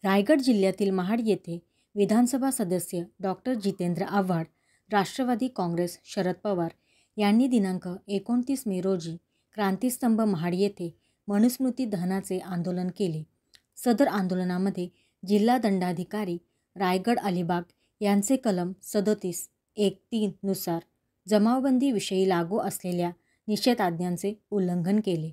रायगड जिल्ह्यातील महाड येथे विधानसभा सदस्य डॉक्टर जितेंद्र आव्हाड, राष्ट्रवादी काँग्रेस शरद पवार यांनी दिनांक 29 मे रोजी क्रांतिस्तंभ महाड येथे मनुस्मृती दहनाचे आंदोलन केले. सदर आंदोलनामध्ये जिल्हा दंडाधिकारी रायगड अलिबाग यांचे कलम 37(1)(3) नुसार जमावबंदीविषयी लागू असलेल्या निषेधाज्ञांचे उल्लंघन केले.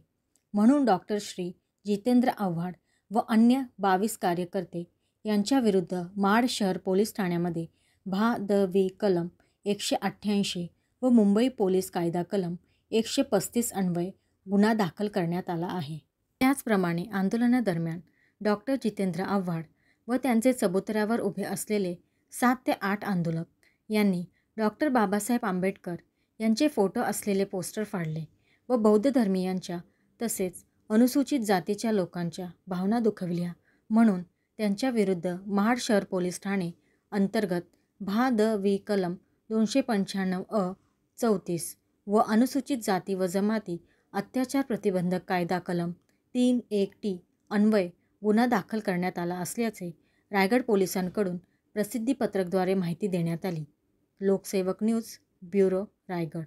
म्हणून डॉक्टर श्री जितेंद्र आव्हाड व अन्य 22 कार्यकर्ते यांच्याविरुद्ध महाड शहर पोलीस ठाण्यामध्ये भा.द.वी कलम 188 व मुंबई पोलीस कायदा कलम 135 अन्वये गुन्हा दाखल करण्यात आला आहे. त्याचप्रमाणे आंदोलनादरम्यान डॉक्टर जितेंद्र आव्हाड व त्यांचे चबुतऱ्यावर उभे असलेले 7 ते 8 आंदोलक यांनी डॉक्टर बाबासाहेब आंबेडकर यांचे फोटो असलेले पोस्टर फाडले व बौद्ध धर्मीयांच्या तसेच अनुसूचित जातीच्या लोकांच्या भावना दुखविल्या. म्हणून त्यांच्याविरुद्ध महाड शहर पोलीस ठाणे अंतर्गत भा.द.वी कलम 295(अ)(34) व अनुसूचित जाती व जमाती अत्याचार प्रतिबंधक कायदा कलम 3(1)(टी) अन्वये गुन्हा दाखल करण्यात आला असल्याचे रायगड पोलिसांकडून प्रसिद्धीपत्रकद्वारे माहिती देण्यात आली. लोकसेवक न्यूज ब्युरो, रायगड.